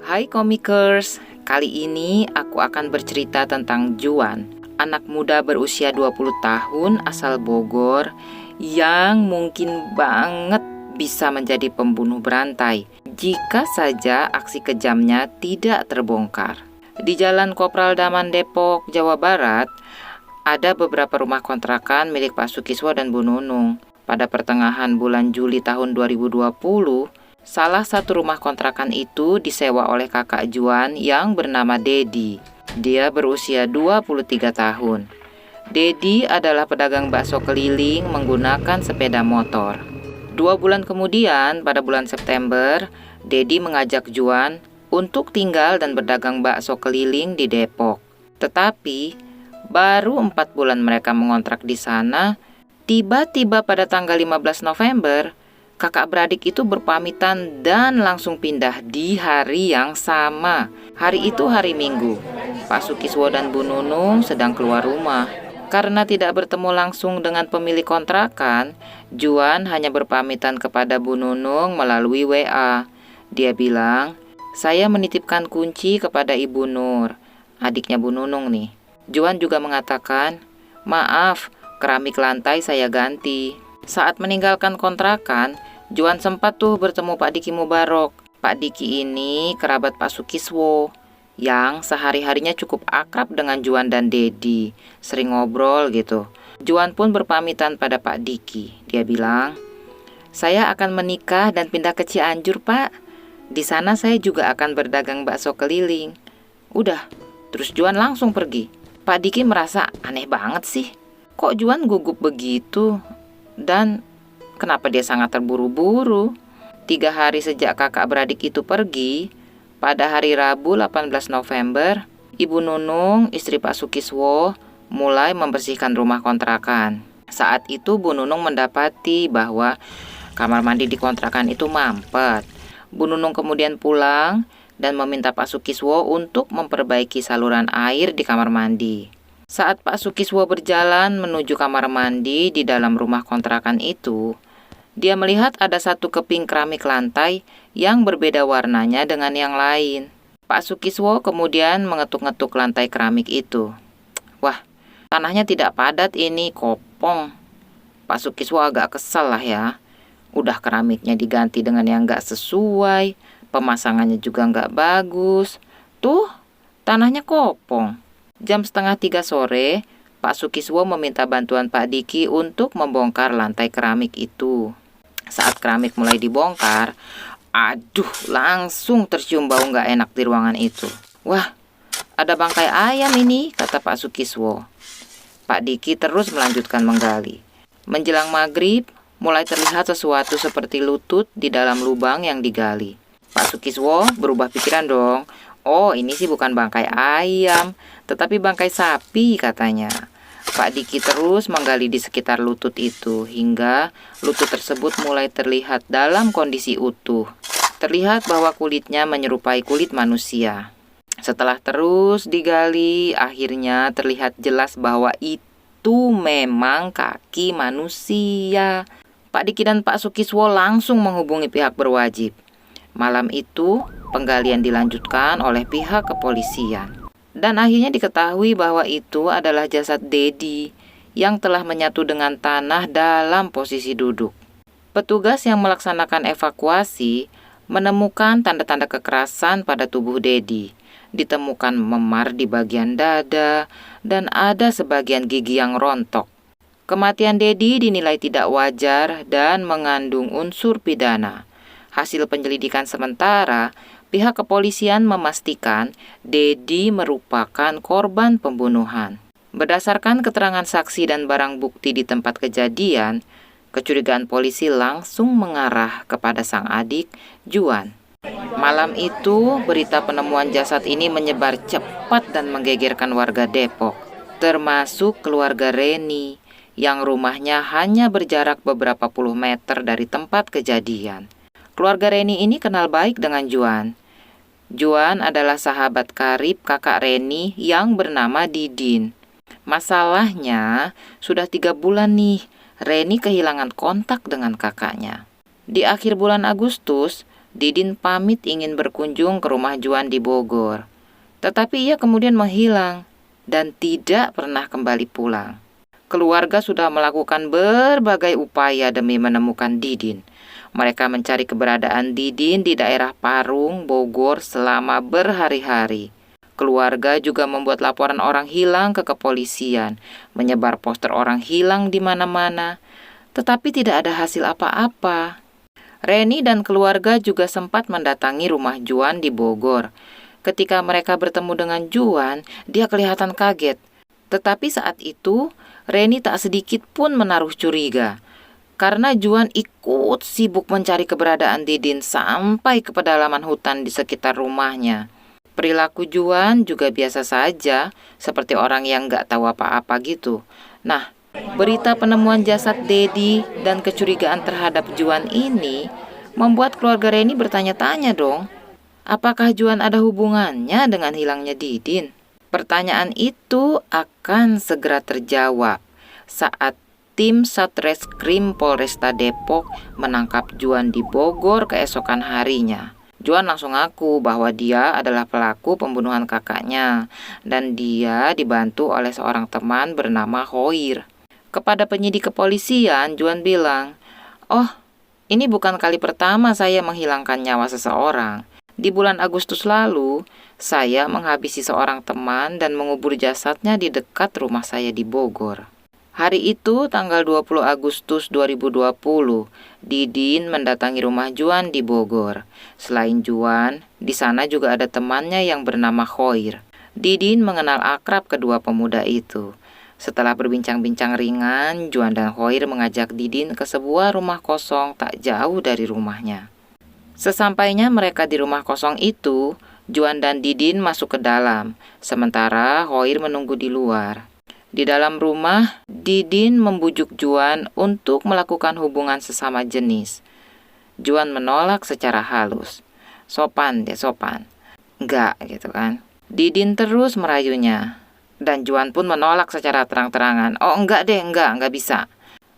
Hai komikers, kali ini aku akan bercerita tentang Juan, anak muda berusia 20 tahun asal Bogor yang mungkin banget bisa menjadi pembunuh berantai jika saja aksi kejamnya tidak terbongkar. Di Jalan Kopral Daman Depok, Jawa Barat, ada beberapa rumah kontrakan milik Pak Sukiswo dan Bu Nunung. Pada pertengahan bulan Juli tahun 2020, salah satu rumah kontrakan itu disewa oleh kakak Juan yang bernama Dedi. Dia berusia 23 tahun. Dedi adalah pedagang bakso keliling menggunakan sepeda motor. 2 bulan kemudian, pada bulan September, Dedi mengajak Juan untuk tinggal dan berdagang bakso keliling di Depok. Tetapi, baru 4 bulan mereka mengontrak di sana, tiba-tiba pada tanggal 15 November, kakak beradik itu berpamitan dan langsung pindah di hari yang sama. Hari itu hari Minggu. Pak Sukiswo dan Bu Nunung sedang keluar rumah. Karena tidak bertemu langsung dengan pemilik kontrakan, Juan hanya berpamitan kepada Bu Nunung melalui WA. Dia bilang, "Saya menitipkan kunci kepada Ibu Nur," adiknya Bu Nunung nih. Juan juga mengatakan, "Maaf, keramik lantai saya ganti." Saat meninggalkan kontrakan, Juan sempat tuh bertemu Pak Diki Mubarok. Pak Diki ini kerabat Pak Sukiswo yang sehari-harinya cukup akrab dengan Juan dan Dedi, sering ngobrol gitu. Juan pun berpamitan pada Pak Diki. Dia bilang, "Saya akan menikah dan pindah ke Cianjur, Pak. Di sana saya juga akan berdagang bakso keliling." Udah, terus Juan langsung pergi. Pak Diki merasa aneh banget sih. Kok Juan gugup begitu? Dan kenapa dia sangat terburu-buru? 3 hari sejak kakak beradik itu pergi, pada hari Rabu 18 November, Ibu Nunung, istri Pak Sukiswo, mulai membersihkan rumah kontrakan. Saat itu Bu Nunung mendapati bahwa kamar mandi di kontrakan itu mampet. Bu Nunung kemudian pulang dan meminta Pak Sukiswo untuk memperbaiki saluran air di kamar mandi. Saat Pak Sukiswo berjalan menuju kamar mandi di dalam rumah kontrakan itu, dia melihat ada satu keping keramik lantai yang berbeda warnanya dengan yang lain. Pak Sukiswo kemudian mengetuk-ngetuk lantai keramik itu. "Wah, tanahnya tidak padat ini, kopong." Pak Sukiswo agak kesal lah ya. Udah keramiknya diganti dengan yang gak sesuai, pemasangannya juga gak bagus. Tuh, tanahnya kopong. Jam 2:30 sore, Pak Sukiswo meminta bantuan Pak Diki untuk membongkar lantai keramik itu. Saat keramik mulai dibongkar, aduh, langsung tercium bau gak enak di ruangan itu. "Wah, ada bangkai ayam ini," kata Pak Sukiswo. Pak Diki terus melanjutkan menggali. Menjelang maghrib, mulai terlihat sesuatu seperti lutut di dalam lubang yang digali. Pak Sukiswo berubah pikiran dong. "Oh, ini sih bukan bangkai ayam, tetapi bangkai sapi," katanya. Pak Diki terus menggali di sekitar lutut itu hingga lutut tersebut mulai terlihat dalam kondisi utuh. Terlihat bahwa kulitnya menyerupai kulit manusia. Setelah terus digali, akhirnya terlihat jelas bahwa itu memang kaki manusia. Pak Diki dan Pak Sukiswo langsung menghubungi pihak berwajib. Malam itu, penggalian dilanjutkan oleh pihak kepolisian. Dan akhirnya diketahui bahwa itu adalah jasad Dedi yang telah menyatu dengan tanah dalam posisi duduk. Petugas yang melaksanakan evakuasi menemukan tanda-tanda kekerasan pada tubuh Dedi. Ditemukan memar di bagian dada dan ada sebagian gigi yang rontok. Kematian Dedi dinilai tidak wajar dan mengandung unsur pidana. Hasil penyelidikan sementara, pihak kepolisian memastikan Dedi merupakan korban pembunuhan. Berdasarkan keterangan saksi dan barang bukti di tempat kejadian, kecurigaan polisi langsung mengarah kepada sang adik, Juan. Malam itu, berita penemuan jasad ini menyebar cepat dan menggegerkan warga Depok, termasuk keluarga Reni, yang rumahnya hanya berjarak beberapa puluh meter dari tempat kejadian. Keluarga Reni ini kenal baik dengan Juan. Juan adalah sahabat karib kakak Reni yang bernama Didin. Masalahnya, sudah 3 bulan nih, Reni kehilangan kontak dengan kakaknya. Di akhir bulan Agustus, Didin pamit ingin berkunjung ke rumah Juan di Bogor. Tetapi ia kemudian menghilang dan tidak pernah kembali pulang. Keluarga sudah melakukan berbagai upaya demi menemukan Didin. Mereka mencari keberadaan Didin di daerah Parung, Bogor selama berhari-hari. Keluarga juga membuat laporan orang hilang ke kepolisian, menyebar poster orang hilang di mana-mana, tetapi tidak ada hasil apa-apa. Reni dan keluarga juga sempat mendatangi rumah Juan di Bogor. Ketika mereka bertemu dengan Juan, dia kelihatan kaget. Tetapi saat itu, Reni tak sedikit pun menaruh curiga. Karena Juan ikut sibuk mencari keberadaan Didin sampai ke pedalaman hutan di sekitar rumahnya. Perilaku Juan juga biasa saja, seperti orang yang gak tahu apa-apa gitu. Nah, berita penemuan jasad Dedi dan kecurigaan terhadap Juan ini membuat keluarga Reni bertanya-tanya dong. Apakah Juan ada hubungannya dengan hilangnya Didin? Pertanyaan itu akan segera terjawab saat tim Satreskrim Polresta Depok menangkap Juan di Bogor keesokan harinya. Juan langsung ngaku bahwa dia adalah pelaku pembunuhan kakaknya dan dia dibantu oleh seorang teman bernama Hoir. Kepada penyidik kepolisian, Juan bilang, "Oh, ini bukan kali pertama saya menghilangkan nyawa seseorang. Di bulan Agustus lalu, saya menghabisi seorang teman dan mengubur jasadnya di dekat rumah saya di Bogor." Hari itu, tanggal 20 Agustus 2020, Didin mendatangi rumah Juan di Bogor. Selain Juan, di sana juga ada temannya yang bernama Hoir. Didin mengenal akrab kedua pemuda itu. Setelah berbincang-bincang ringan, Juan dan Hoir mengajak Didin ke sebuah rumah kosong tak jauh dari rumahnya. Sesampainya mereka di rumah kosong itu, Juan dan Didin masuk ke dalam, sementara Hoir menunggu di luar. Di dalam rumah, Didin membujuk Juan untuk melakukan hubungan sesama jenis. Juan menolak secara halus. "Sopan deh, sopan." "Enggak," gitu kan. Didin terus merayunya. Dan Juan pun menolak secara terang-terangan. "Oh enggak deh, enggak bisa."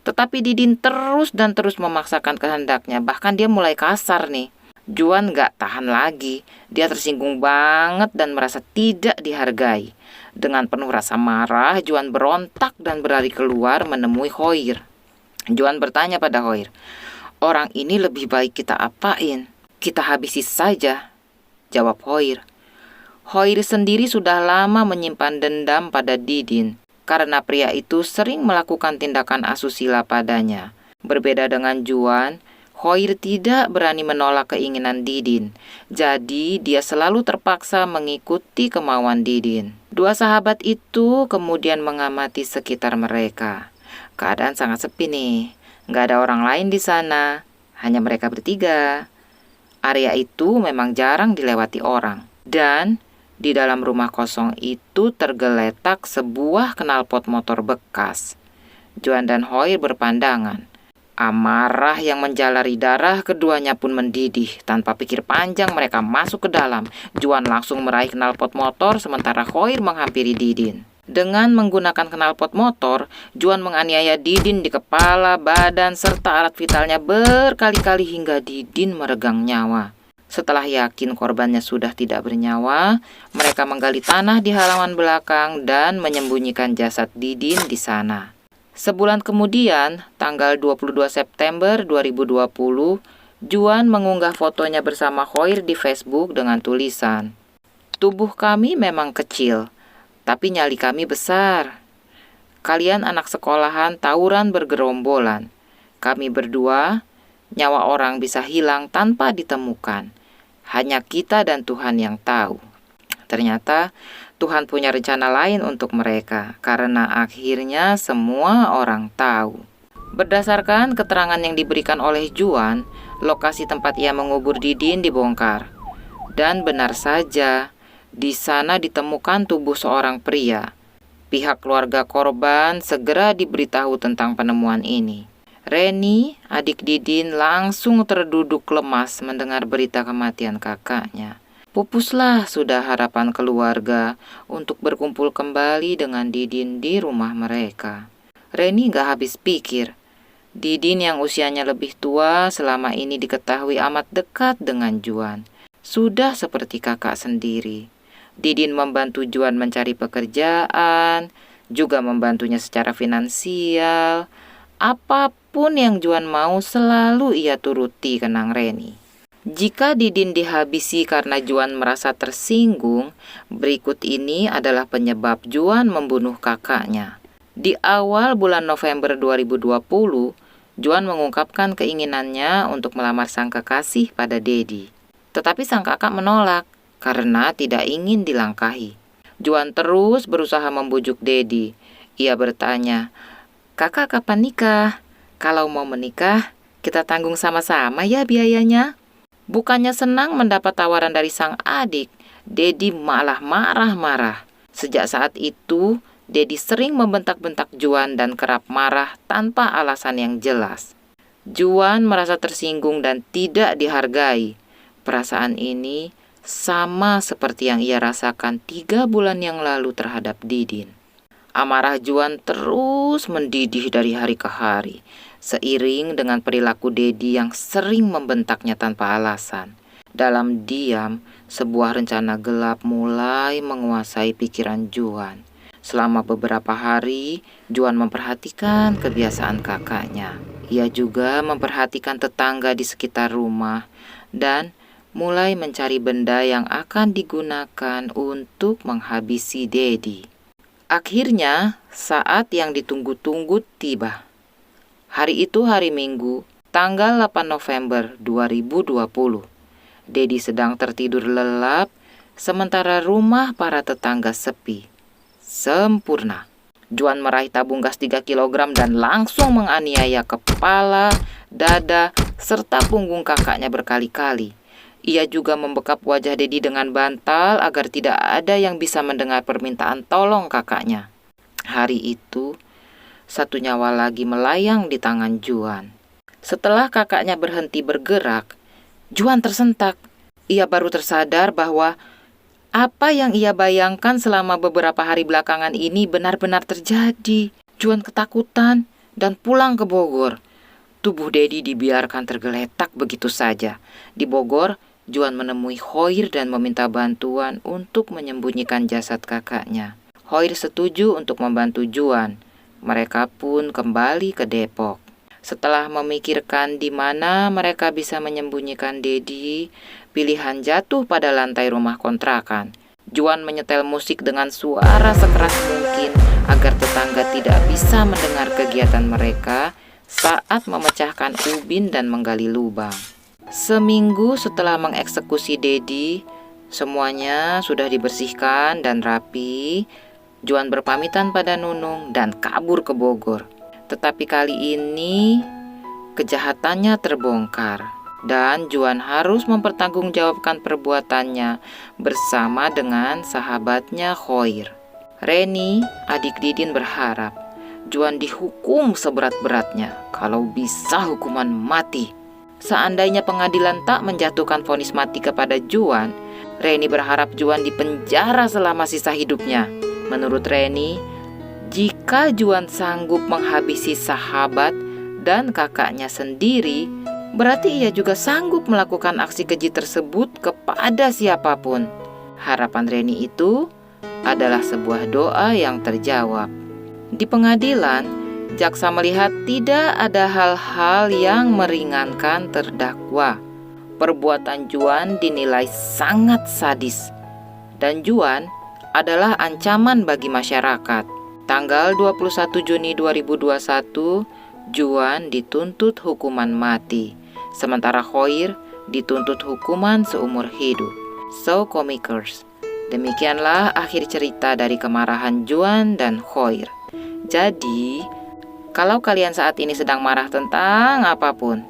Tetapi Didin terus dan terus memaksakan kehendaknya. Bahkan dia mulai kasar nih. Juan gak tahan lagi. Dia tersinggung banget dan merasa tidak dihargai. Dengan penuh rasa marah, Juan berontak dan berlari keluar menemui Hoir. Juan bertanya pada Hoir, "Orang ini lebih baik kita apain?" "Kita habisi saja," jawab Hoir. Hoir sendiri sudah lama menyimpan dendam pada Didin karena pria itu sering melakukan tindakan asusila padanya. Berbeda dengan Juan, Hoir tidak berani menolak keinginan Didin, jadi dia selalu terpaksa mengikuti kemauan Didin. Dua sahabat itu kemudian mengamati sekitar mereka. Keadaan sangat sepi nih, nggak ada orang lain di sana, hanya mereka bertiga. Area itu memang jarang dilewati orang, dan di dalam rumah kosong itu tergeletak sebuah knalpot motor bekas. Juan dan Hoir berpandangan. Amarah yang menjalari darah keduanya pun mendidih. Tanpa pikir panjang mereka masuk ke dalam. Juan langsung meraih knalpot motor sementara Hoir menghampiri Didin. Dengan menggunakan knalpot motor, Juan menganiaya Didin di kepala, badan, serta alat vitalnya berkali-kali hingga Didin meregang nyawa. Setelah yakin korbannya sudah tidak bernyawa, mereka menggali tanah di halaman belakang dan menyembunyikan jasad Didin di sana. Sebulan kemudian, tanggal 22 September 2020, Juan mengunggah fotonya bersama Hoir di Facebook dengan tulisan, "Tubuh kami memang kecil, tapi nyali kami besar. Kalian anak sekolahan tawuran bergerombolan. Kami berdua, nyawa orang bisa hilang tanpa ditemukan. Hanya kita dan Tuhan yang tahu." Ternyata Tuhan punya rencana lain untuk mereka, karena akhirnya semua orang tahu. Berdasarkan keterangan yang diberikan oleh Juan, lokasi tempat ia mengubur Didin dibongkar. Dan benar saja, di sana ditemukan tubuh seorang pria. Pihak keluarga korban segera diberitahu tentang penemuan ini. Reni, adik Didin, langsung terduduk lemas mendengar berita kematian kakaknya. Pupuslah sudah harapan keluarga untuk berkumpul kembali dengan Didin di rumah mereka. Reni gak habis pikir. Didin yang usianya lebih tua selama ini diketahui amat dekat dengan Juan. Sudah seperti kakak sendiri. Didin membantu Juan mencari pekerjaan, juga membantunya secara finansial. Apapun yang Juan mau selalu ia turuti, kenang Reni. Jika Didin dihabisi karena Juan merasa tersinggung, berikut ini adalah penyebab Juan membunuh kakaknya. Di awal bulan November 2020, Juan mengungkapkan keinginannya untuk melamar sang kekasih pada Dedi. Tetapi sang kakak menolak karena tidak ingin dilangkahi. Juan terus berusaha membujuk Dedi. Ia bertanya, "Kakak kapan nikah? Kalau mau menikah, kita tanggung sama-sama ya biayanya." Bukannya senang mendapat tawaran dari sang adik, Dedi malah marah-marah. Sejak saat itu, Dedi sering membentak-bentak Juan dan kerap marah tanpa alasan yang jelas. Juan merasa tersinggung dan tidak dihargai. Perasaan ini sama seperti yang ia rasakan 3 bulan yang lalu terhadap Didin. Amarah Juan terus mendidih dari hari ke hari, seiring dengan perilaku Dedi yang sering membentaknya tanpa alasan. Dalam diam, sebuah rencana gelap mulai menguasai pikiran Juan. Selama beberapa hari, Juan memperhatikan kebiasaan kakaknya. Ia juga memperhatikan tetangga di sekitar rumah dan mulai mencari benda yang akan digunakan untuk menghabisi Dedi. Akhirnya, saat yang ditunggu-tunggu tiba. Hari itu hari Minggu, tanggal 8 November 2020. Dedi sedang tertidur lelap, sementara rumah para tetangga sepi. Sempurna. Juan meraih tabung gas 3 kg dan langsung menganiaya kepala, dada, serta punggung kakaknya berkali-kali. Ia juga membekap wajah Dedi dengan bantal agar tidak ada yang bisa mendengar permintaan tolong kakaknya. Hari itu, satu nyawa lagi melayang di tangan Juan. Setelah kakaknya berhenti bergerak, Juan tersentak. Ia baru tersadar bahwa apa yang ia bayangkan selama beberapa hari belakangan ini benar-benar terjadi. Juan ketakutan dan pulang ke Bogor. Tubuh Dedi dibiarkan tergeletak begitu saja. Di Bogor, Juan menemui Hoir dan meminta bantuan untuk menyembunyikan jasad kakaknya. Hoir setuju untuk membantu Juan. Mereka pun kembali ke Depok. Setelah memikirkan di mana mereka bisa menyembunyikan Dedi, pilihan jatuh pada lantai rumah kontrakan. Juan menyetel musik dengan suara sekeras mungkin agar tetangga tidak bisa mendengar kegiatan mereka saat memecahkan ubin dan menggali lubang. Seminggu setelah mengeksekusi Dedi, semuanya sudah dibersihkan dan rapi. Juan berpamitan pada Nunung dan kabur ke Bogor. Tetapi kali ini kejahatannya terbongkar dan Juan harus mempertanggungjawabkan perbuatannya bersama dengan sahabatnya Hoir. Reni, adik Didin, berharap Juan dihukum seberat-beratnya, kalau bisa hukuman mati. Seandainya pengadilan tak menjatuhkan vonis mati kepada Juan, Reni berharap Juan dipenjara selama sisa hidupnya. Menurut Reni, jika Juan sanggup menghabisi sahabat dan kakaknya sendiri, berarti ia juga sanggup melakukan aksi keji tersebut kepada siapapun. Harapan Reni itu adalah sebuah doa yang terjawab. Di pengadilan, jaksa melihat tidak ada hal-hal yang meringankan terdakwa. Perbuatan Juan dinilai sangat sadis, dan Juan adalah ancaman bagi masyarakat. Tanggal 21 Juni 2021, Juan dituntut hukuman mati, sementara Hoir dituntut hukuman seumur hidup. So komikers, demikianlah akhir cerita dari kemarahan Juan dan Hoir. Jadi, kalau kalian saat ini sedang marah tentang apapun,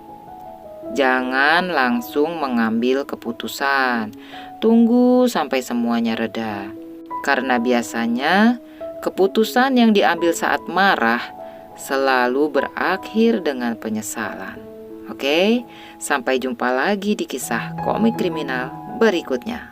jangan langsung mengambil keputusan. Tunggu sampai semuanya reda. Karena biasanya keputusan yang diambil saat marah selalu berakhir dengan penyesalan. Oke, sampai jumpa lagi di kisah komik kriminal berikutnya.